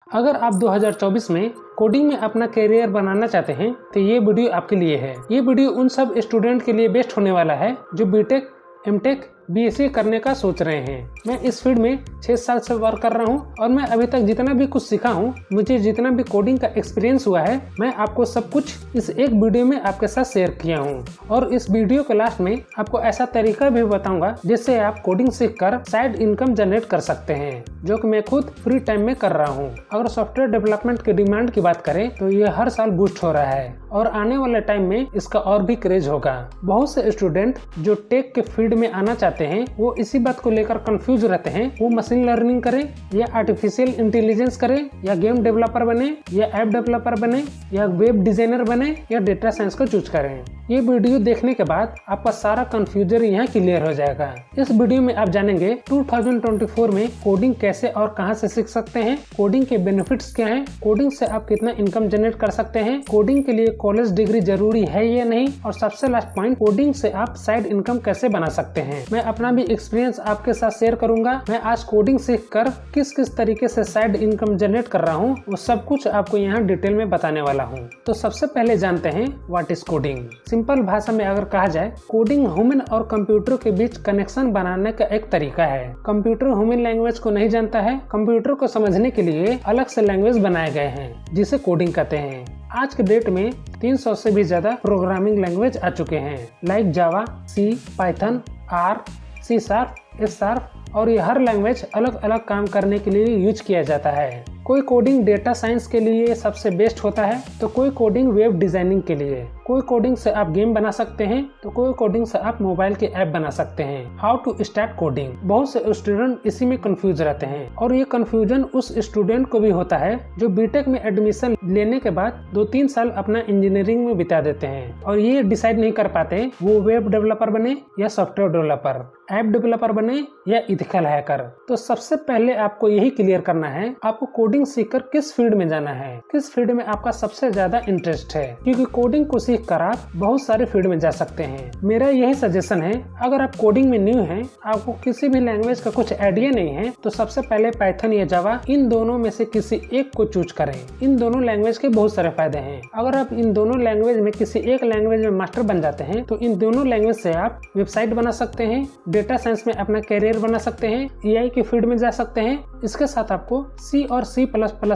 अगर आप 2024 में कोडिंग में अपना करियर बनाना चाहते हैं तो ये वीडियो आपके लिए है। ये वीडियो उन सब स्टूडेंट के लिए बेस्ट होने वाला है जो बीटेक, एमटेक, बीएससी करने का सोच रहे हैं। मैं इस फील्ड में 6 साल से वर्क कर रहा हूँ और मैं अभी तक जितना भी कुछ सीखा हूँ, मुझे जितना भी कोडिंग का एक्सपीरियंस हुआ है, मैं आपको सब कुछ इस एक वीडियो में आपके साथ शेयर किया हूँ। और इस वीडियो के लास्ट में आपको ऐसा तरीका भी बताऊंगा जिससे आप कोडिंग सीखकर साइड इनकम जनरेट कर सकते हैं, जो कि मैं खुद फ्री टाइम में कर रहा हूँ। अगर सॉफ्टवेयर डेवलपमेंट की डिमांड की बात करें तो ये हर साल बूस्ट हो रहा है और आने वाले टाइम में इसका और भी क्रेज होगा। बहुत से स्टूडेंट जो टेक के फील्ड में आना चाहते हैं वो इसी बात को लेकर कंफ्यूज रहते हैं, वो मशीन लर्निंग करें या आर्टिफिशियल इंटेलिजेंस करें या गेम डेवलपर बने या ऐप डेवलपर बने या वेब डिजाइनर बने या डेटा साइंस को चूज करें। ये वीडियो देखने के बाद आपका सारा कंफ्यूजन यहाँ क्लियर हो जाएगा। इस वीडियो में आप जानेंगे 2024 में कोडिंग कैसे और कहां से सीख सकते हैं, कोडिंग के बेनिफिट्स क्या हैं, कोडिंग से आप कितना इनकम जनरेट कर सकते हैं, कोडिंग के लिए कॉलेज डिग्री जरूरी है या नहीं, और सबसे लास्ट पॉइंट, कोडिंग से आप साइड इनकम कैसे बना सकते हैं। मैं अपना भी एक्सपीरियंस आपके साथ शेयर करूंगा। मैं आज कोडिंग सीखकर किस किस तरीके से साइड इनकम जनरेट कर रहा हूँ, वो सब कुछ आपको यहाँ डिटेल में बताने वाला हूँ। तो सबसे पहले जानते हैं व्हाट इज कोडिंग। सिंपल भाषा में अगर कहा जाए, कोडिंग ह्यूमन और कंप्यूटर के बीच कनेक्शन बनाने का एक तरीका है। कंप्यूटर ह्यूमन लैंग्वेज को नहीं जानता है, कंप्यूटर को समझने के लिए अलग से लैंग्वेज बनाए गए हैं जिसे कोडिंग कहते हैं। आज के डेट में 300 से भी ज्यादा प्रोग्रामिंग लैंग्वेज आ चुके हैं, like Java, C, Python, R, C sharp, S sharp, और ये हर लैंग्वेज अलग अलग काम करने के लिए यूज किया जाता है। कोई कोडिंग डेटा साइंस के लिए सबसे बेस्ट होता है, तो कोई कोडिंग वेब डिजाइनिंग के लिए, कोई कोडिंग से आप गेम बना सकते हैं, तो कोई कोडिंग से आप मोबाइल के ऐप बना सकते हैं। हाउ टू स्टार्ट कोडिंग, बहुत से स्टूडेंट इसी में कंफ्यूज रहते हैं और ये कंफ्यूजन उस स्टूडेंट को भी होता है जो बीटेक में एडमिशन लेने के बाद 2-3 साल अपना इंजीनियरिंग में बिता देते हैं और ये डिसाइड नहीं कर पाते वो वेब डेवलपर बने या सॉफ्टवेयर डेवलपर, ऐप डेवलपर बने या इथिकल हैकर। तो सबसे पहले आपको यही क्लियर करना है, आपको कोडिंग सीखकर किस फील्ड में जाना है, किस फील्ड में आपका सबसे ज्यादा इंटरेस्ट है, क्योंकि कोडिंग को सीखकर आप बहुत सारे फील्ड में जा सकते हैं। मेरा यही सजेशन है, अगर आप कोडिंग में न्यू हैं, आपको किसी भी लैंग्वेज का कुछ आइडिया नहीं है, तो सबसे पहले पाइथन या जावा, इन दोनों में से किसी एक को चूज करें। इन दोनों लैंग्वेज के बहुत सारे फायदे हैं। अगर आप इन दोनों लैंग्वेज में किसी एक लैंग्वेज में मास्टर बन जाते हैं तो इन दोनों लैंग्वेज से आप वेबसाइट बना सकते हैं, डेटा साइंस में अपना करियर बना सकते हैं, एआई की फील्ड में जा सकते हैं। इसके साथ आपको सी और C++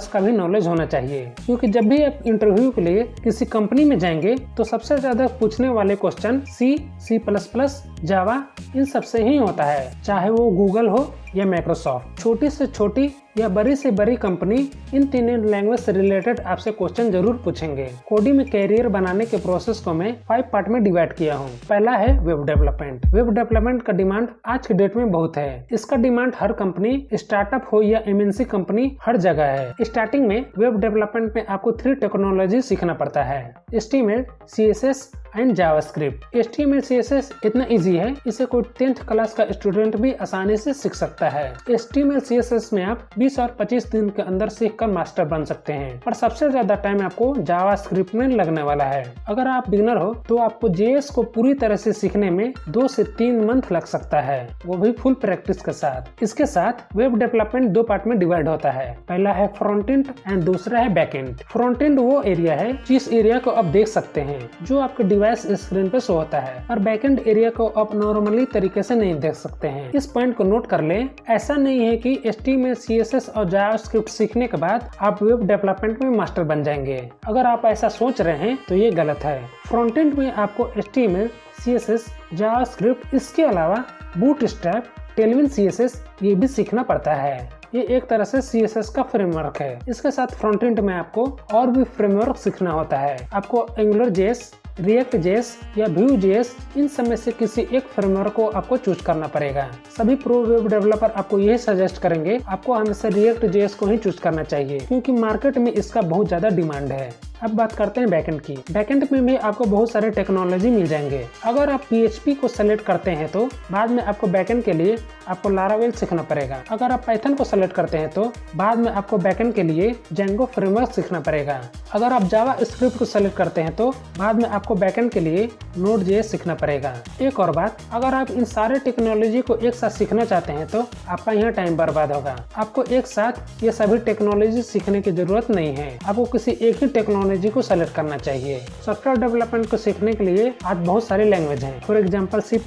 का भी नॉलेज होना चाहिए, क्योंकि जब भी आप इंटरव्यू के लिए किसी कंपनी में जाएंगे तो सबसे ज्यादा पूछने वाले क्वेश्चन C++, जावा, इन सब से ही होता है, चाहे वो गूगल हो या माइक्रोसॉफ्ट। छोटी से छोटी या बड़ी से बड़ी कंपनी इन तीनों लैंग्वेज से रिलेटेड आपसे क्वेश्चन जरूर पूछेंगे। कोडिंग में कैरियर बनाने के प्रोसेस को मैं 5 पार्ट में डिवाइड किया हूँ। पहला है वेब डेवलपमेंट। वेब डेवलपमेंट का डिमांड आज के डेट में बहुत है। इसका डिमांड हर कंपनी, स्टार्टअप हो या एमएनसी कंपनी, हर जगह है। स्टार्टिंग में वेब डेवलपमेंट में आपको 3 टेक्नोलॉजी सीखना पड़ता है, HTML, CSS and JavaScript. HTML, CSS इतना इजी है, इसे कोई 10th क्लास का स्टूडेंट भी आसानी से सीख सकता है। HTML, CSS में आप 20 और 25 दिन के अंदर सीखकर मास्टर बन सकते हैं, और सबसे ज्यादा टाइम आपको जावास्क्रिप्ट में लगने वाला है। अगर आप बिगिनर हो तो आपको JS को पूरी तरह से सीखने में 2 से 3 मंथ लग सकता है, वो भी फुल प्रैक्टिस के साथ। इसके साथ वेब डेवलपमेंट 2 पार्ट में डिवाइड होता है। पहला है फ्रंट एंड एंड दूसरा है बैक एंड। फ्रंट एंड वो एरिया है जिस एरिया को आप देख सकते हैं, जो आपके डिवाइस स्क्रीन पे शो होता है, और बैकएंड एरिया को आप नॉर्मली तरीके से नहीं देख सकते हैं। इस पॉइंट को नोट कर लें, ऐसा नहीं है कि HTML, CSS और जावास्क्रिप्ट सीखने के बाद आप वेब डेवलपमेंट में मास्टर बन जाएंगे। अगर आप ऐसा सोच रहे हैं तो ये गलत है। फ्रंट एंड में आपको HTML, CSS, जावास्क्रिप्ट, इसके अलावा बूटस्ट्रैप, टेलविन CSS ये भी सीखना पड़ता है। ये एक तरह से CSS का फ्रेमवर्क है। इसके साथ फ्रंट एंड में आपको और भी फ्रेमवर्क सीखना होता है। आपको AngularJS, React.js या Vue.js, इन सब में से किसी एक फ्रेमवर्क को आपको चूज करना पड़ेगा। सभी प्रो वेब डेवलपर आपको यही सजेस्ट करेंगे, आपको हमेशा React.js को ही चूज करना चाहिए, क्योंकि मार्केट में इसका बहुत ज्यादा डिमांड है। अब बात करते हैं बैकएंड की। बैकएंड में भी आपको बहुत सारे टेक्नोलॉजी मिल जाएंगे। अगर आप PHP को सेलेक्ट करते हैं तो बाद में आपको बैकएंड के लिए आपको लारावेल सीखना पड़ेगा। अगर आप पाइथन को सेलेक्ट करते हैं तो बाद में आपको बैकएंड के लिए जेंगो फ्रेमवर्क सीखना पड़ेगा। अगर आप जावा स्क्रिप्ट को सेलेक्ट करते हैं तो बाद में आपको बैकएंड के लिए नोड.js सीखना पड़ेगा। एक और बात, अगर आप इन सारे टेक्नोलॉजी को एक साथ सीखना चाहते हैं तो आपका यहाँ टाइम बर्बाद होगा। आपको एक साथ ये सभी टेक्नोलॉजी सीखने की जरूरत नहीं है, आपको किसी एक ही टेक्नोलॉजी को सेलेक्ट करना चाहिए। सॉफ्टवेयर डेवलपमेंट को सीखने के लिए आज बहुत सारे लैंग्वेज हैं, फॉर एग्जाम्पल C++,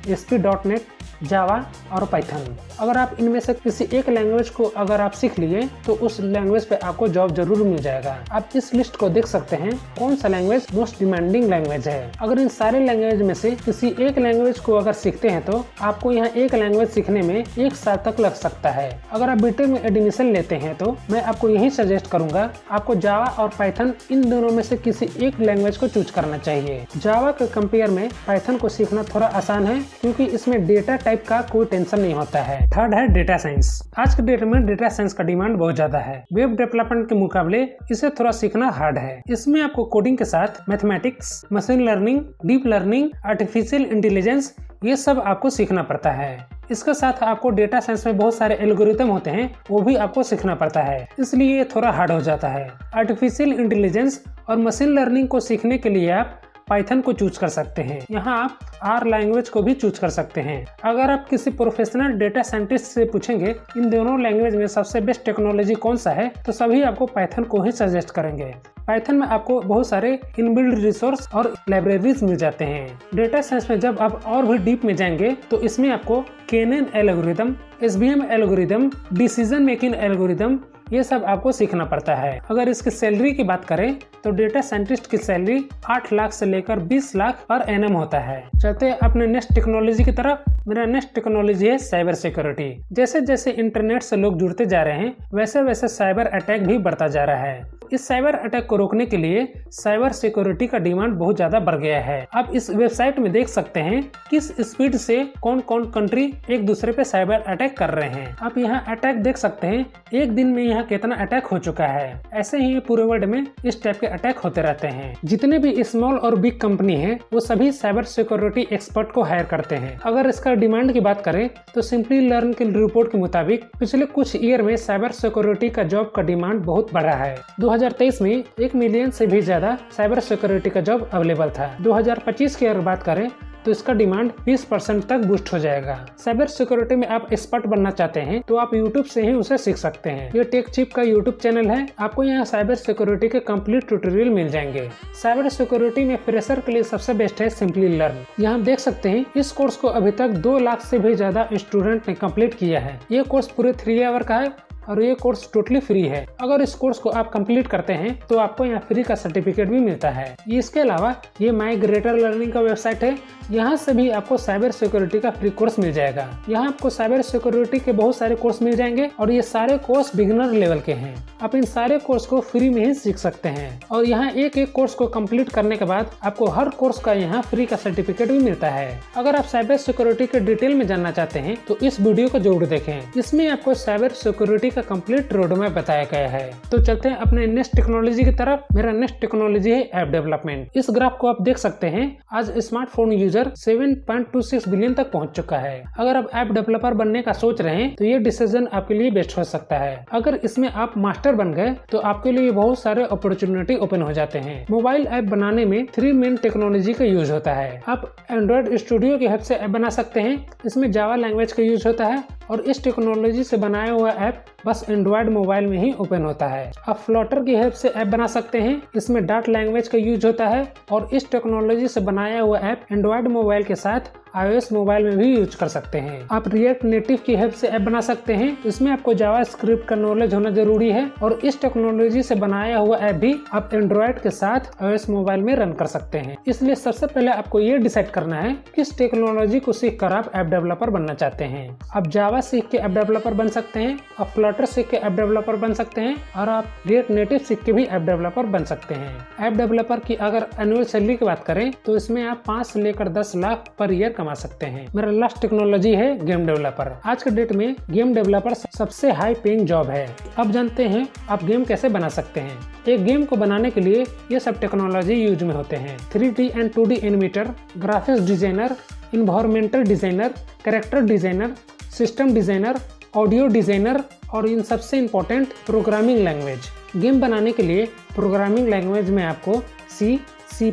ASP.NET, जावा और पाइथन। अगर आप इनमें से किसी एक लैंग्वेज को अगर आप सीख लिए तो उस लैंग्वेज पे आपको जॉब जरूर मिल जाएगा। आप इस लिस्ट को देख सकते हैं कौन सा लैंग्वेज मोस्ट डिमांडिंग लैंग्वेज है। अगर इन सारे लैंग्वेज में से किसी एक लैंग्वेज को अगर सीखते हैं तो आपको यहाँ एक लैंग्वेज सीखने में 1 साल तक लग सकता है। अगर आप बीटेक में एडमिशन लेते हैं तो मैं आपको यही सजेस्ट करूंगा, आपको जावा और पाइथन इन दोनों में से किसी एक लैंग्वेज को चूज करना चाहिए। जावा के कंपेयर में पाइथन को सीखना थोड़ा आसान है क्योंकि इसमें डेटा टाइप का कोई टेंशन नहीं होता है। थर्ड है डेटा साइंस। आज के डेट में डेटा साइंस का डिमांड बहुत ज्यादा है। वेब डेवलपमेंट के मुकाबले इसे थोड़ा सीखना हार्ड है। इसमें आपको कोडिंग के साथ mathematics, machine learning, deep learning, artificial intelligence ये सब आपको सीखना पड़ता है। इसके साथ आपको डेटा साइंस में बहुत सारे एल्गोरिथम होते हैं, वो भी आपको सीखना पड़ता है, इसलिए ये थोड़ा हार्ड हो जाता है। आर्टिफिशियल इंटेलिजेंस और मशीन लर्निंग को सीखने के लिए आप पाइथन को चूज कर सकते हैं। यहाँ आप R लैंग्वेज को भी चूज कर सकते हैं। अगर आप किसी प्रोफेशनल डेटा साइंटिस्ट से पूछेंगे इन दोनों लैंग्वेज में सबसे बेस्ट टेक्नोलॉजी कौन सा है तो सभी आपको पाइथन को ही सजेस्ट करेंगे। पाइथन में आपको बहुत सारे इनबिल्ड रिसोर्स और लाइब्रेरीज मिल जाते हैं। डेटा साइंस में जब आप और भी डीप में जाएंगे तो इसमें आपको KNN algorithm, SVM algorithm, decision making algorithm ये सब आपको सीखना पड़ता है। अगर इसकी सैलरी की बात करें तो डेटा साइंटिस्ट की सैलरी 8 लाख से लेकर 20 लाख पर एनम होता है। चलते हैं अपने नेक्स्ट टेक्नोलॉजी की तरफ। मेरा नेक्स्ट टेक्नोलॉजी है साइबर सिक्योरिटी। जैसे जैसे इंटरनेट से लोग जुड़ते जा रहे हैं वैसे वैसे साइबर अटैक भी बढ़ता जा रहा है। इस साइबर अटैक को रोकने के लिए साइबर सिक्योरिटी का डिमांड बहुत ज्यादा बढ़ गया है। आप इस वेबसाइट में देख सकते हैं किस स्पीड से कौन कौन कंट्री एक दूसरे पे साइबर अटैक कर रहे हैं। आप यहाँ अटैक देख सकते हैं, एक दिन में यहाँ कितना अटैक हो चुका है। ऐसे ही पूरे वर्ल्ड में इस टाइप के अटैक होते रहते हैं। जितने भी स्मॉल और बिग कंपनी है वो सभी साइबर सिक्योरिटी एक्सपर्ट को हायर करते हैं। अगर इसका डिमांड की बात करें तो सिंपली लर्न की रिपोर्ट के मुताबिक पिछले कुछ ईयर में साइबर सिक्योरिटी का जॉब का डिमांड बहुत बढ़ा है। 2023 में 1 मिलियन से भी ज्यादा साइबर सिक्योरिटी का जॉब अवेलेबल था। 2025 की अगर बात करें तो इसका डिमांड 20% तक बूस्ट हो जाएगा। साइबर सिक्योरिटी में आप एक्सपर्ट बनना चाहते हैं तो आप YouTube से ही उसे सीख सकते हैं। ये टेक चिप का YouTube चैनल है, आपको यहाँ साइबर सिक्योरिटी के कंप्लीट ट्यूटोरियल मिल जाएंगे। साइबर सिक्योरिटी में फ्रेशर के लिए सबसे बेस्ट है सिंपली लर्न। यहाँ देख सकते हैं इस कोर्स को अभी तक 2 लाख से भी ज्यादा स्टूडेंट ने कंप्लीट किया है। ये कोर्स पूरे 3 आवर का है और ये कोर्स टोटली फ्री है। अगर इस कोर्स को आप कंप्लीट करते हैं तो आपको यहाँ फ्री का सर्टिफिकेट भी मिलता है। इसके अलावा ये माई ग्रेटर लर्निंग का वेबसाइट है, यहाँ से भी आपको साइबर सिक्योरिटी का फ्री कोर्स मिल जाएगा। यहाँ आपको साइबर सिक्योरिटी के बहुत सारे कोर्स मिल जाएंगे और ये सारे कोर्स बिगिनर लेवल के हैं। आप इन सारे कोर्स को फ्री में ही सीख सकते हैं और यहाँ एक एक कोर्स को कंप्लीट करने के बाद आपको हर कोर्स का यहाँ फ्री का सर्टिफिकेट भी मिलता है। अगर आप साइबर सिक्योरिटी के डिटेल में जानना चाहते हैं तो इस वीडियो को जरूर देखें, इसमें आपको साइबर सिक्योरिटी का कंप्लीट रोड मैप बताया गया है। तो चलते हैं अपने नेक्स्ट टेक्नोलॉजी की तरफ। मेरा नेक्स्ट टेक्नोलॉजी है ऐप डेवलपमेंट। इस ग्राफ को आप देख सकते हैं, आज स्मार्टफोन यूजर 7.26 बिलियन तक पहुंच चुका है। अगर आप ऐप डेवलपर बनने का सोच रहे हैं तो ये डिसीजन आपके लिए बेस्ट हो सकता है। अगर इसमें आप मास्टर बन गए तो आपके लिए बहुत सारे अपॉर्चुनिटी ओपन हो जाते हैं। मोबाइल ऐप बनाने में 3 मेन टेक्नोलॉजी का यूज होता है। आप एंड्रॉइड स्टूडियो की हेल्प से ऐप बना सकते हैं, इसमें जावा लैंग्वेज का यूज होता है और इस टेक्नोलॉजी से बनाया हुआ ऐप बस एंड्रॉइड मोबाइल में ही ओपन होता है। आप फ्लटर की हेल्प से ऐप बना सकते हैं, इसमें डार्ट लैंग्वेज का यूज होता है और इस टेक्नोलॉजी से बनाया हुआ ऐप एंड्रॉइड मोबाइल के साथ iOS मोबाइल में भी यूज कर सकते हैं। आप रिएक्ट नेटिव की हेल्प से ऐप बना सकते हैं, इसमें आपको जावा स्क्रिप्ट का नॉलेज होना जरूरी है और इस टेक्नोलॉजी से बनाया हुआ ऐप भी आप एंड्रॉइड के साथ iOS मोबाइल में रन कर सकते हैं। इसलिए सबसे पहले आपको ये डिसाइड करना है किस टेक्नोलॉजी को सीख कर आप ऐप डेवलपर बनना चाहते हैं। आप जावा सीख के ऐप डेवलपर बन सकते हैं, आप फ्लटर सीख के ऐप डेवलपर बन सकते हैं और आप रिएक्ट नेटिव सीख के भी ऐप डेवलपर बन सकते हैं। ऐप डेवलपर की अगर एनुअल सैलरी की बात करें तो इसमें आप 5 से लेकर 10 लाख पर ईयर कमा सकते हैं। मेरा लास्ट टेक्नोलॉजी है गेम डेवलपर। आज के डेट में गेम डेवलपर सबसे हाई पेइंग जॉब है। अब जानते हैं आप गेम कैसे बना सकते हैं। एक गेम को बनाने के लिए ये सब टेक्नोलॉजी यूज में होते हैं। 3D and 2D animator, graphics designer, environmental designer, character designer, system designer, audio designer और इन सबसे इम्पोर्टेंट प्रोग्रामिंग लैंग्वेज। गेम बनाने के लिए प्रोग्रामिंग लैंग्वेज में आपको C, C++,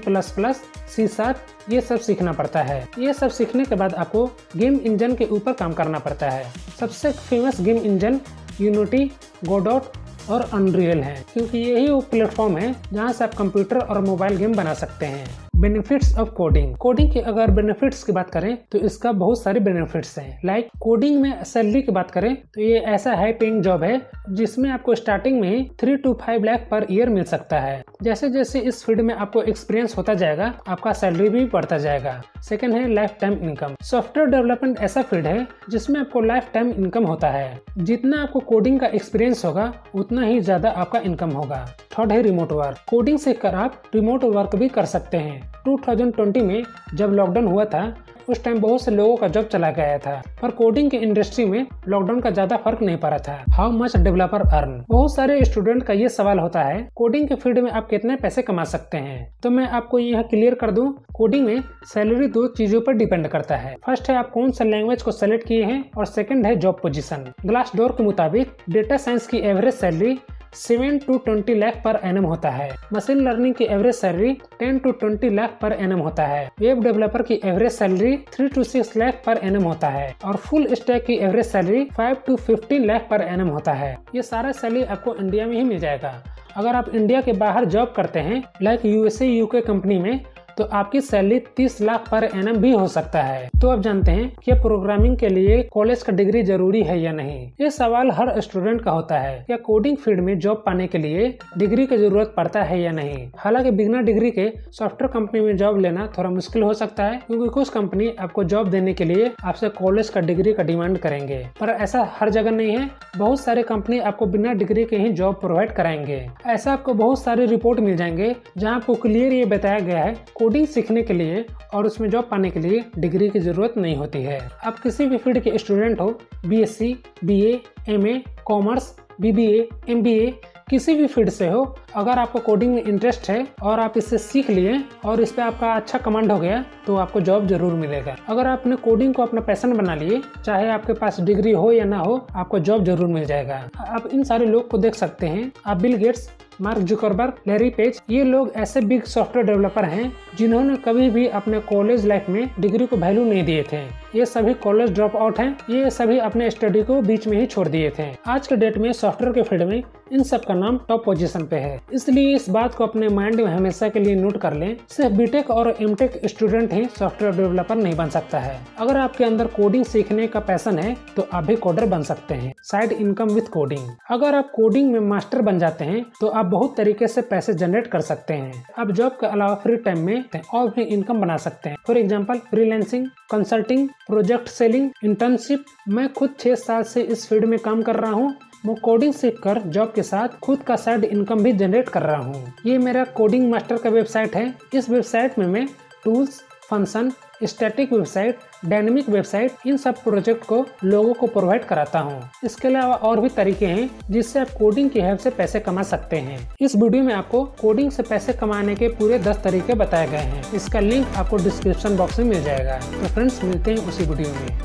C# ये सब सीखना पड़ता है। ये सब सीखने के बाद आपको गेम इंजन के ऊपर काम करना पड़ता है। सबसे फेमस गेम इंजन यूनिटी, गोडॉट और अनरियल है, क्योंकि यही वो प्लेटफॉर्म है जहां से आप कंप्यूटर और मोबाइल गेम बना सकते हैं। Benefits of coding. कोडिंग के अगर बेनिफिट्स की बात करें तो इसका बहुत सारे बेनिफिट्स हैं। लाइक कोडिंग में सैलरी की बात करें तो ये ऐसा हाई पेइंग जॉब है जिसमें आपको स्टार्टिंग में ही 3 to 5 लाख पर ईयर मिल सकता है। जैसे जैसे इस फील्ड में आपको एक्सपीरियंस होता जाएगा आपका सैलरी भी बढ़ता जाएगा। सेकंड है life time income. Software development ऐसा फील्ड है जिसमें आपको लाइफ टाइम इनकम होता है। जितना आपको कोडिंग का एक्सपीरियंस होगा उतना ही ज्यादा आपका इनकम होगा। थर्ड है रिमोट वर्क। कोडिंग सीखकर आप रिमोट वर्क भी कर सकते हैं। 2020 में जब लॉकडाउन हुआ था उस टाइम बहुत से लोगों का जॉब चला गया था, पर कोडिंग की इंडस्ट्री में लॉकडाउन का ज्यादा फर्क नहीं पड़ा था। How much developer earn. बहुत सारे स्टूडेंट का ये सवाल होता है कोडिंग के फील्ड में आप कितने पैसे कमा सकते हैं। तो मैं आपको यह क्लियर कर दूं, कोडिंग में सैलरी 2 चीजों पर डिपेंड करता है। फर्स्ट है आप कौन सा लैंग्वेज को सेलेक्ट किए हैं और सेकंड है जॉब पोजीशन। ग्लासडोर के मुताबिक डेटा साइंस की average salary 7 to 20 lakh per annum होता है। मशीन लर्निंग की average salary 10 to 20 lakh per annum होता है। वेब डेवलपर की average salary 3 to 6 lakh per annum होता है और फुल स्टैक की average salary 5 to 15 lakh per annum होता है। ये सारा सैलरी आपको इंडिया में ही मिल जाएगा। अगर आप इंडिया के बाहर जॉब करते हैं लाइक USA, UK कंपनी में तो आपकी सैलरी 30 लाख पर एनम भी हो सकता है। तो अब जानते हैं कि प्रोग्रामिंग के लिए कॉलेज का डिग्री जरूरी है या नहीं। ये सवाल हर स्टूडेंट का होता है, क्या कोडिंग फील्ड में जॉब पाने के लिए डिग्री की जरूरत पड़ता है या नहीं। हालांकि बिना डिग्री के सॉफ्टवेयर कंपनी में जॉब लेना थोड़ा मुश्किल हो सकता है, क्योंकि कुछ कंपनी आपको जॉब देने के लिए आपसे कॉलेज का डिग्री का डिमांड करेंगे, पर ऐसा हर जगह नहीं है। बहुत सारे कंपनी आपको बिना डिग्री के ही जॉब प्रोवाइड कराएंगे। ऐसा आपको बहुत सारे रिपोर्ट मिल जाएंगे जहाँ आपको क्लियर ये बताया गया है कोडिंग सीखने के लिए और उसमें जॉब पाने के लिए डिग्री की जरूरत नहीं होती है। आप किसी भी फील्ड के स्टूडेंट हो, BSc, BA, MA, commerce, BBA, MBA, किसी भी फील्ड से हो, अगर आपको कोडिंग में इंटरेस्ट है और आप इससे सीख लिए और इस पे आपका अच्छा कमांड हो गया तो आपको जॉब जरूर मिलेगा। अगर आपने कोडिंग को अपना पैशन बना लिए, चाहे आपके पास डिग्री हो या ना हो, आपको जॉब जरूर मिल जाएगा। आप इन सारे लोग को देख सकते हैं। आप Bill Gates, mark Zuckerberg, Larry page, ये लोग ऐसे बिग सॉफ्टवेयर डेवलपर हैं जिन्होंने कभी भी अपने कॉलेज लाइफ में डिग्री को वैल्यू नहीं दिए थे। ये सभी कॉलेज ड्रॉप आउट हैं। ये सभी अपने स्टडी को बीच में ही छोड़ दिए थे। आज के डेट में सॉफ्टवेयर के फील्ड में इन सब का नाम टॉप पोजीशन पे है। इसलिए इस बात को अपने माइंड में हमेशा के लिए नोट कर लें, सिर्फ बीटेक और एमटेक स्टूडेंट ही सॉफ्टवेयर डेवलपर नहीं बन सकता है। अगर आपके अंदर कोडिंग सीखने का पैशन है तो आप भी कोडर बन सकते हैं। Side income with coding. अगर आप कोडिंग में मास्टर बन जाते हैं तो आप बहुत तरीके से पैसे जनरेट कर सकते हैं। आप जॉब के अलावा फ्री टाइम में और भी इनकम बना सकते हैं। For example freelancing, consulting, project selling, internship. मैं खुद 6 साल से इस फील्ड में काम कर रहा हूँ। मैं कोडिंग सीखकर जॉब के साथ खुद का साइड इनकम भी जनरेट कर रहा हूँ। ये मेरा कोडिंग मास्टर का वेबसाइट है। इस वेबसाइट में मैं tools, function, static website, dynamic website, इन सब प्रोजेक्ट को लोगों को प्रोवाइड कराता हूँ। इसके अलावा और भी तरीके हैं जिससे आप कोडिंग की हेल्प से पैसे कमा सकते हैं। इस वीडियो में आपको कोडिंग से पैसे कमाने के पूरे 10 तरीके बताए गए हैं। इसका लिंक आपको डिस्क्रिप्शन बॉक्स में मिल जाएगा। तो फ्रेंड्स, मिलते हैं उसी वीडियो में।